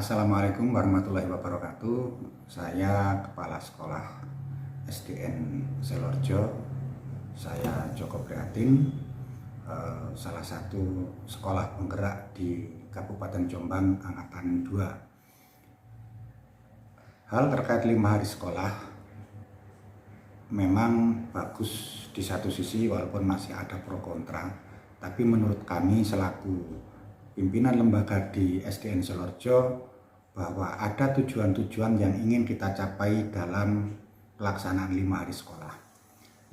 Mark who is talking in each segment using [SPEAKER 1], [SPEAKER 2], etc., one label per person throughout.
[SPEAKER 1] Assalamualaikum warahmatullahi wabarakatuh. Saya Kepala Sekolah SDN Selorjo. Saya Joko Prihatin, salah satu sekolah penggerak di Kabupaten Jombang Angkatan 2. Hal terkait 5 hari sekolah memang bagus di satu sisi, walaupun masih ada pro kontra, tapi menurut kami selaku pimpinan lembaga di SDN Selorjo bahwa ada tujuan-tujuan yang ingin kita capai dalam pelaksanaan 5 hari sekolah.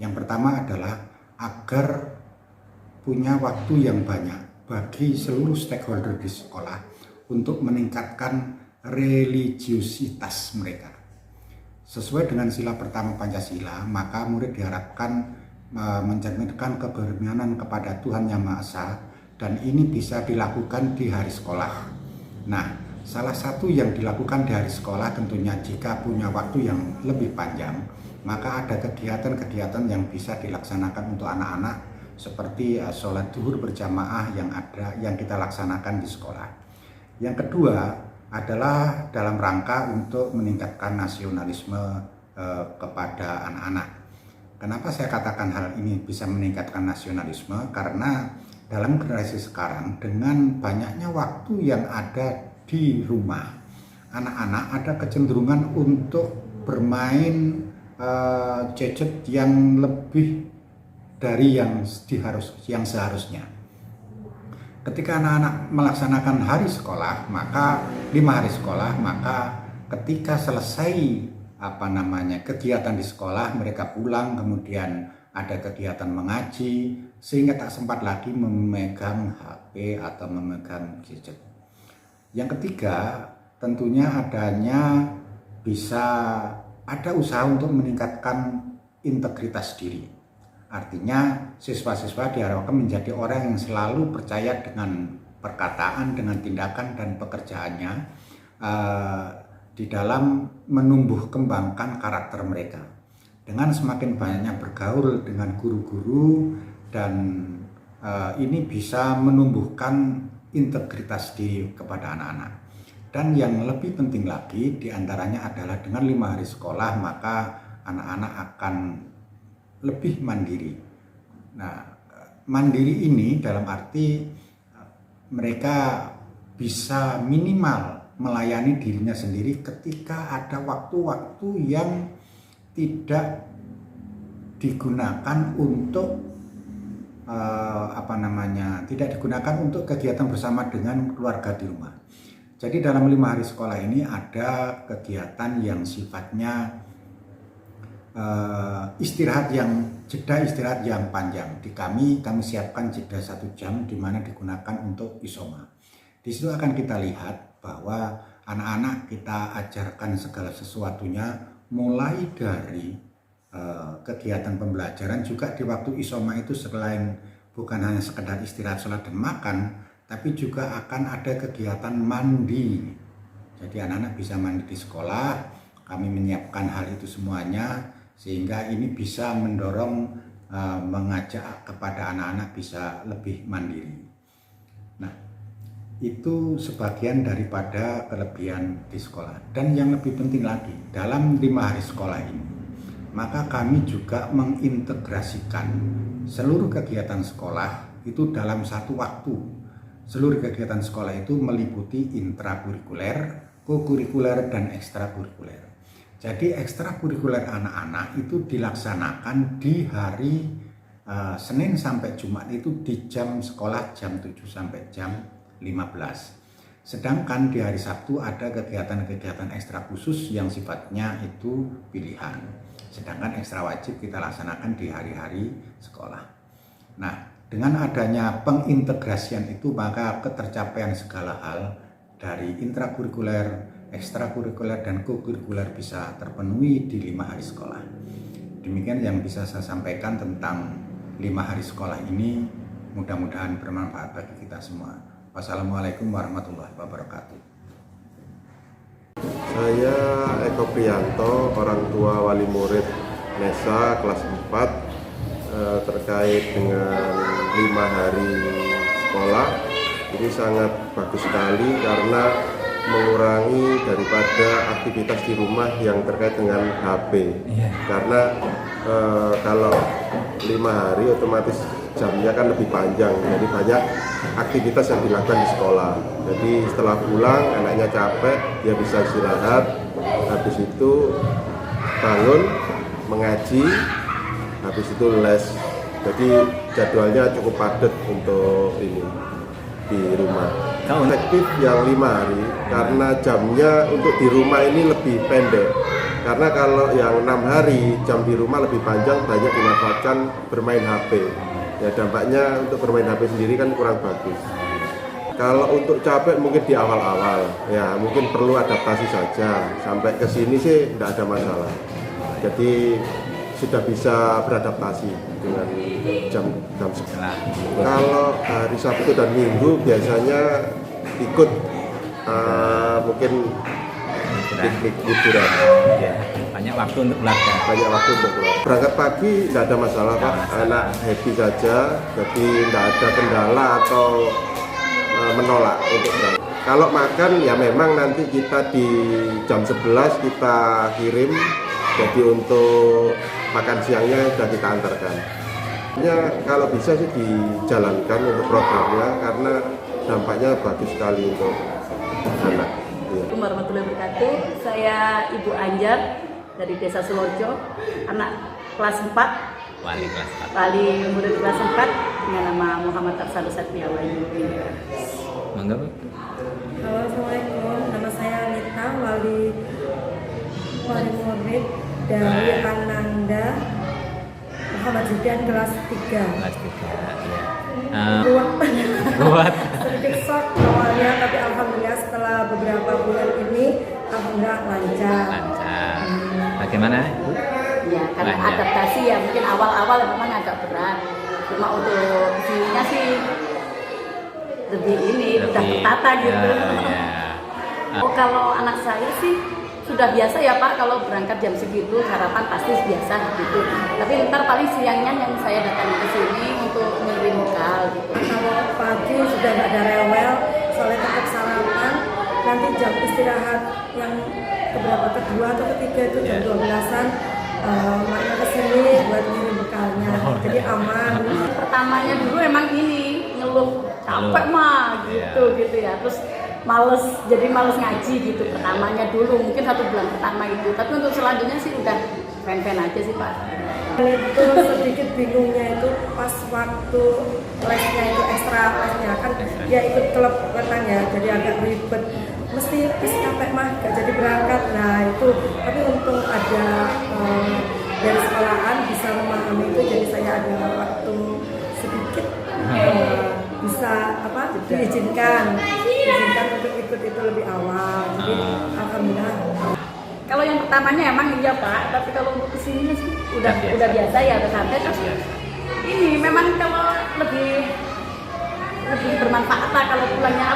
[SPEAKER 1] Yang pertama adalah agar punya waktu yang banyak bagi seluruh stakeholder di sekolah untuk meningkatkan religiusitas mereka. Sesuai dengan sila pertama Pancasila, maka murid diharapkan mencerminkan kebermahaman kepada Tuhan Yang Maha Esa, dan ini bisa dilakukan di hari sekolah. Nah, salah satu yang dilakukan di hari sekolah tentunya jika punya waktu yang lebih panjang, maka ada kegiatan-kegiatan yang bisa dilaksanakan untuk anak-anak seperti sholat zuhur berjamaah yang kita laksanakan di sekolah. Yang kedua adalah dalam rangka untuk meningkatkan nasionalisme kepada anak-anak. Kenapa saya katakan hal ini bisa meningkatkan nasionalisme? Karena dalam generasi sekarang, dengan banyaknya waktu yang ada di rumah, anak-anak ada kecenderungan untuk bermain gadget yang lebih dari yang seharusnya. Ketika anak-anak melaksanakan hari sekolah, maka 5 hari sekolah, maka ketika selesai kegiatan di sekolah, mereka pulang, kemudian ada kegiatan mengaji, sehingga tak sempat lagi memegang HP atau memegang gadget. Yang ketiga, tentunya bisa ada usaha untuk meningkatkan integritas diri. Artinya siswa-siswa diharapkan menjadi orang yang selalu percaya dengan perkataan, dengan tindakan dan pekerjaannya di dalam menumbuh kembangkan karakter mereka. Dengan semakin banyaknya bergaul dengan guru-guru, dan ini bisa menumbuhkan integritas diri kepada anak-anak. Dan yang lebih penting lagi diantaranya adalah dengan 5 hari sekolah, maka anak-anak akan lebih mandiri. Nah, mandiri ini dalam arti mereka bisa minimal melayani dirinya sendiri ketika ada waktu-waktu yang tidak digunakan untuk tidak digunakan untuk kegiatan bersama dengan keluarga di rumah. Jadi dalam 5 hari sekolah ini ada kegiatan yang sifatnya jeda istirahat yang panjang. Di kami siapkan jeda 1 jam di mana digunakan untuk isoma. Di situ akan kita lihat bahwa anak-anak kita ajarkan segala sesuatunya, mulai dari kegiatan pembelajaran, juga di waktu isoma itu selain bukan hanya sekedar istirahat, sholat dan makan, tapi juga akan ada kegiatan mandi. Jadi anak-anak bisa mandi di sekolah. Kami menyiapkan hal itu semuanya, sehingga ini bisa mendorong mengajak kepada anak-anak bisa lebih mandiri. Nah, itu sebagian daripada kelebihan di sekolah. Dan yang lebih penting lagi, dalam 5 hari sekolah ini, maka kami juga mengintegrasikan seluruh kegiatan sekolah itu dalam satu waktu. Seluruh kegiatan sekolah itu meliputi intrakurikuler, kokurikuler, dan ekstrakurikuler. Jadi ekstrakurikuler anak-anak itu dilaksanakan di hari Senin sampai Jumat itu di jam sekolah jam 7 sampai jam 15. Sedangkan di hari Sabtu ada kegiatan-kegiatan ekstra khusus yang sifatnya itu pilihan. Sedangkan ekstra wajib kita laksanakan di hari-hari sekolah. Nah, dengan adanya pengintegrasian itu, maka ketercapaian segala hal dari intrakurikuler, ekstrakurikuler, dan kokurikuler bisa terpenuhi di 5 hari sekolah. Demikian yang bisa saya sampaikan tentang 5 hari sekolah ini. Mudah-mudahan bermanfaat bagi kita semua. Wassalamualaikum warahmatullahi wabarakatuh.
[SPEAKER 2] Saya Eko Priyanto, orang tua wali murid Nesa kelas 4, terkait dengan 5 hari sekolah. Ini sangat bagus sekali karena mengurangi daripada aktivitas di rumah yang terkait dengan HP. Karena kalau 5 hari otomatis jamnya kan lebih panjang, jadi banyak aktivitas yang dilakukan di sekolah. Jadi setelah pulang anaknya capek, dia bisa istirahat, habis itu bangun mengaji, habis itu les. Jadi jadwalnya cukup padat untuk ini di rumah. Efektif yang 5 hari karena jamnya untuk di rumah ini lebih pendek. Karena kalau yang 6 hari jam di rumah lebih panjang, banyak dimanfaatkan bermain HP. Ya dampaknya untuk bermain HP sendiri kan kurang bagus. Kalau untuk capek mungkin di awal-awal, ya mungkin perlu adaptasi saja. Sampai ke sini sih tidak ada masalah. Jadi sudah bisa beradaptasi dengan jam sekolah. Kalau hari Sabtu dan Minggu biasanya ikut mungkin piknik liburan.
[SPEAKER 3] Ya, banyak waktu untuk keluarga.
[SPEAKER 2] Banyak waktu untuk keluarga. Berangkat pagi tidak ada masalah Pak, anak happy saja, jadi tidak ada kendala atau menolak untuk berangkat. Kalau makan ya memang nanti kita di jam 11 kita kirim, jadi untuk makan siangnya sudah kita antarkan. Ya, kalau bisa sih dijalankan untuk programnya karena dampaknya bagus sekali untuk anak.
[SPEAKER 4] Assalamualaikum warahmatullahi wabarakatuh. Saya Ibu Anjar dari Desa Selorjo, anak kelas 4.
[SPEAKER 3] Wali kelas 4.
[SPEAKER 4] Wali murid kelas 4 dengan nama Muhammad Arsalus Satyawayu.
[SPEAKER 3] Mangga Bu.
[SPEAKER 5] Halo, Assalamualaikum. Nama saya Anita, wali murid dari Ananda Muhammad Zidan kelas 3.
[SPEAKER 3] Kelas 3, ya.
[SPEAKER 5] Buat sedikit shock awalnya, tapi alhamdulillah setelah beberapa bulan ini alhamdulillah lancar.
[SPEAKER 3] Bagaimana?
[SPEAKER 4] Ya, karena adaptasi ya mungkin awal-awal memang agak berat. Cuma untuk sininya sih lebih udah tertata gitu. Oh, kalau anak saya sih sudah biasa ya Pak, kalau berangkat jam segitu sarapan pasti biasa gitu. Tapi ntar paling siangnya yang saya datang ke sini untuk ngirim bekal gitu.
[SPEAKER 5] Kalau pagi sudah nggak ada rewel, soalnya tetap sarapan. Nanti jam istirahat yang kedua atau ketiga itu jam 12-an. Maknya kesini buat ngirim bekalnya, jadi aman.
[SPEAKER 4] Pertamanya dulu emang ini ngeluh capek mah gitu ya. Terus jadi males ngaji gitu pertamanya dulu, mungkin 1 bulan pertama itu. Tapi untuk selanjutnya sih udah fan-fan aja sih Pak.
[SPEAKER 5] Itu sedikit bingungnya itu pas waktu lesnya itu ekstra lesnya kan dia ikut klub renang ya, jadi agak ribet. Mesti capek mah gak jadi berangkat. Nah itu, tapi untung ada dari sekolahan bisa memahami itu, jadi saya ada waktu sedikit bisa diizinkan untuk ikut itu lebih awal. Jadi alhamdulillah.
[SPEAKER 4] Kalau yang pertamanya emang iya Pak, tapi kalau untuk kesini sih udah biasa ya, udah santai. Terus ini memang kalau lebih bermanfaat lah kalau pulangnya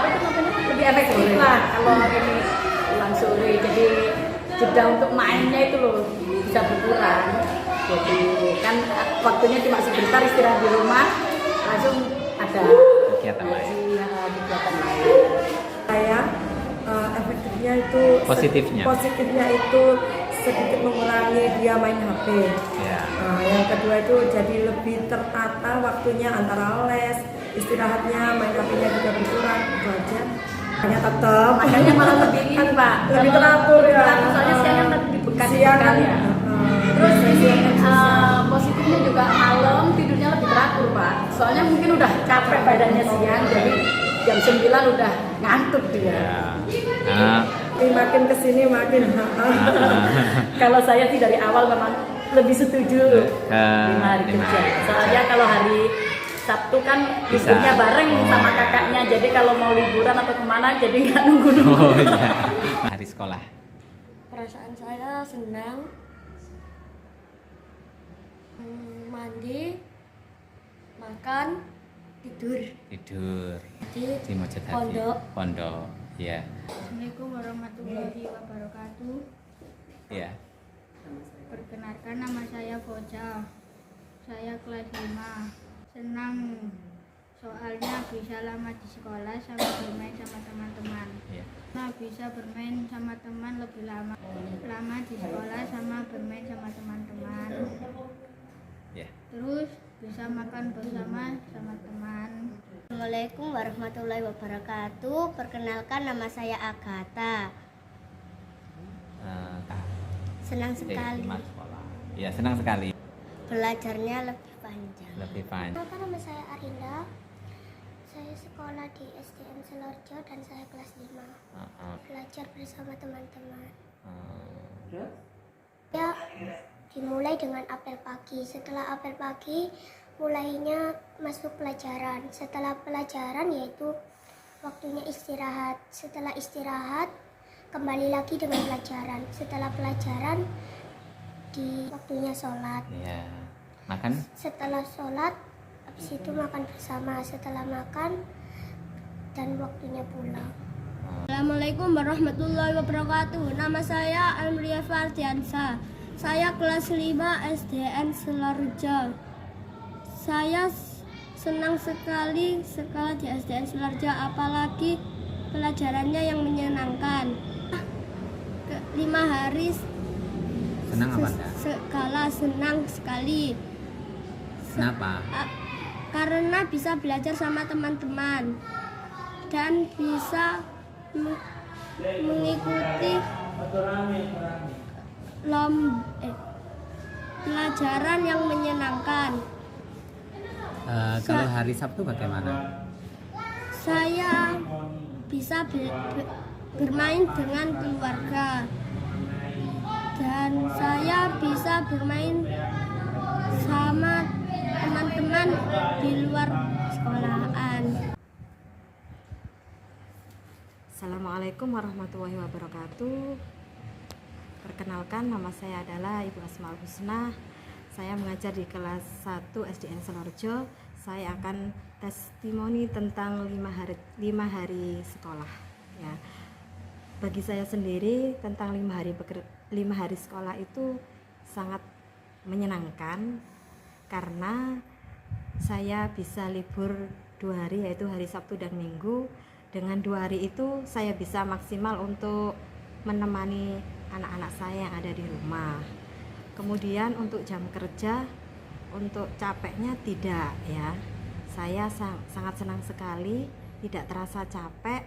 [SPEAKER 4] lebih efektif lah kalau ini pulang sore. Jadi jeda untuk mainnya itu loh bisa berkurang. Jadi kan waktunya cuma sebentar istirahat di rumah, langsung ada
[SPEAKER 3] Kegiatan lain.
[SPEAKER 5] Saya efektifnya itu positifnya itu sedikit mengurangi dia main HP.
[SPEAKER 3] Ya.
[SPEAKER 5] Yang kedua itu jadi lebih tertata waktunya antara les, istirahatnya, main HP-nya juga berkurang, itu aja. Hanya tetap
[SPEAKER 4] makanya malah lebih ini Pak,
[SPEAKER 5] lebih teratur ya.
[SPEAKER 4] Soalnya siangnya lebih bekas
[SPEAKER 5] ya.
[SPEAKER 4] Terus ini positifnya juga malam tidurnya lebih teratur Pak. Soalnya mungkin udah capek badannya siang, jadi jam 9 udah ngantuk dia.
[SPEAKER 5] Makin kesini makin.
[SPEAKER 4] Kalau saya sih dari awal memang lebih setuju 5 hari kerja. Soalnya kalau hari Sabtu kan liburnya bareng sama kakaknya, jadi kalau mau liburan atau kemana jadi nggak nunggu-nunggu.
[SPEAKER 3] Hari sekolah.
[SPEAKER 6] Perasaan saya senang, mandi, makan, tidur di
[SPEAKER 3] Masjid Hadi Pondok. Ya.
[SPEAKER 6] Assalamualaikum warahmatullahi wabarakatuh.
[SPEAKER 3] Ya.
[SPEAKER 6] Perkenalkan, nama saya Foja. Saya kelas 5. Senang Soalnya bisa lama di sekolah sama bermain sama teman-teman.
[SPEAKER 3] Iya.
[SPEAKER 6] Nah, bisa bermain sama teman lebih lama. Lama di sekolah sama bermain sama teman-teman.
[SPEAKER 3] Iya.
[SPEAKER 6] Terus bisa makan bersama sama teman.
[SPEAKER 7] Assalamualaikum warahmatullahi wabarakatuh. Perkenalkan, nama saya Agatha. Senang sekali.
[SPEAKER 3] Mas sekolah. Iya, senang sekali.
[SPEAKER 7] Belajarnya lebih panjang.
[SPEAKER 3] Lebih panjang.
[SPEAKER 8] Perkenalkan, nama saya Arinda. Saya sekolah di SDN Selorjo dan saya kelas 5. Belajar bersama teman-teman. Ya, dimulai dengan apel pagi. Setelah apel pagi, mulainya masuk pelajaran. Setelah pelajaran yaitu waktunya istirahat. Setelah istirahat, kembali lagi dengan pelajaran. Setelah pelajaran, di waktunya sholat.
[SPEAKER 3] Iya. Makan?
[SPEAKER 8] Setelah sholat, habis itu makan bersama. Setelah makan, dan waktunya pulang.
[SPEAKER 6] Assalamualaikum warahmatullahi wabarakatuh. Nama saya Amria Fardiansa. Saya kelas 5 SDN Selorjo. Saya senang sekali sekolah di SDN Selorjo, apalagi pelajarannya yang menyenangkan. 5 hari
[SPEAKER 3] Senang apa enggak?
[SPEAKER 6] sekolah senang sekali.
[SPEAKER 3] Kenapa?
[SPEAKER 6] Karena bisa belajar sama teman-teman dan bisa mengikuti pelajaran yang menyenangkan.
[SPEAKER 3] Kalau hari Sabtu bagaimana?
[SPEAKER 6] Saya bisa bermain dengan keluarga dan saya bisa bermain sama teman-teman di luar sekolahan.
[SPEAKER 9] Assalamualaikum warahmatullahi wabarakatuh. Perkenalkan, nama saya adalah Ibu Asmaul Husna. Saya mengajar di kelas 1 SDN Selorjo. Saya akan testimoni tentang 5 hari sekolah. Ya. Bagi saya sendiri, tentang 5 hari sekolah itu sangat menyenangkan karena saya bisa libur 2 hari, yaitu hari Sabtu dan Minggu. Dengan 2 hari itu saya bisa maksimal untuk menemani anak-anak saya yang ada di rumah. Kemudian untuk jam kerja, untuk capeknya tidak ya. Saya sangat senang sekali, tidak terasa capek.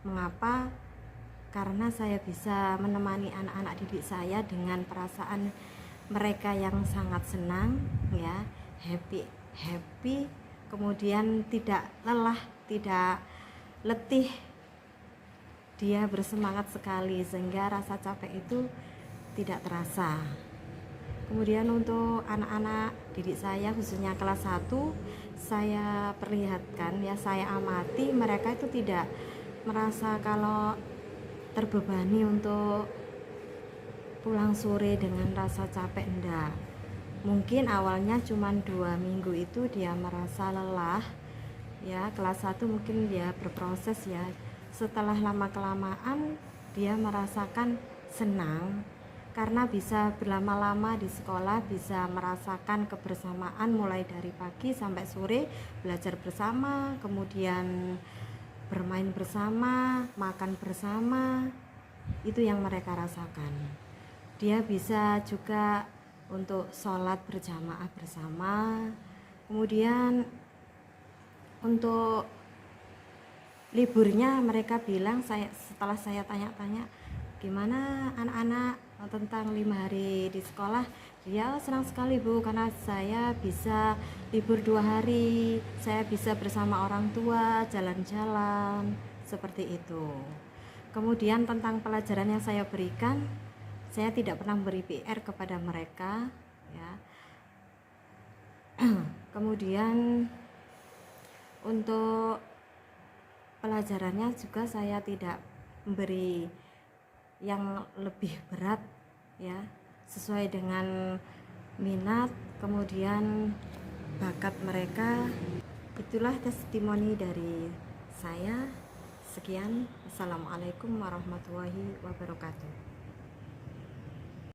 [SPEAKER 9] Mengapa? Karena saya bisa menemani anak-anak didik saya dengan perasaan mereka yang sangat senang ya, happy, kemudian tidak lelah, tidak letih. Dia bersemangat sekali sehingga rasa capek itu tidak terasa. Kemudian untuk anak-anak didik saya khususnya kelas 1, saya perlihatkan ya, saya amati mereka itu tidak merasa kalau terbebani untuk pulang sore dengan rasa capek, enggak. Mungkin awalnya cuma 2 minggu itu dia merasa lelah ya, kelas 1 mungkin dia berproses ya. Setelah lama-kelamaan dia merasakan senang karena bisa berlama-lama di sekolah, bisa merasakan kebersamaan mulai dari pagi sampai sore, belajar bersama, kemudian bermain bersama, makan bersama. Itu yang mereka rasakan. Dia bisa juga untuk sholat berjamaah bersama. Kemudian untuk liburnya mereka bilang, setelah saya tanya-tanya gimana anak-anak tentang 5 hari di sekolah, dia senang sekali Bu, karena saya bisa libur 2 hari, saya bisa bersama orang tua jalan-jalan seperti itu. Kemudian tentang pelajaran yang saya berikan, saya tidak pernah beri PR kepada mereka ya. Kemudian untuk pelajarannya juga saya tidak memberi yang lebih berat ya, sesuai dengan minat kemudian bakat mereka. Itulah testimoni dari saya. Sekian, assalamualaikum warahmatullahi wabarakatuh.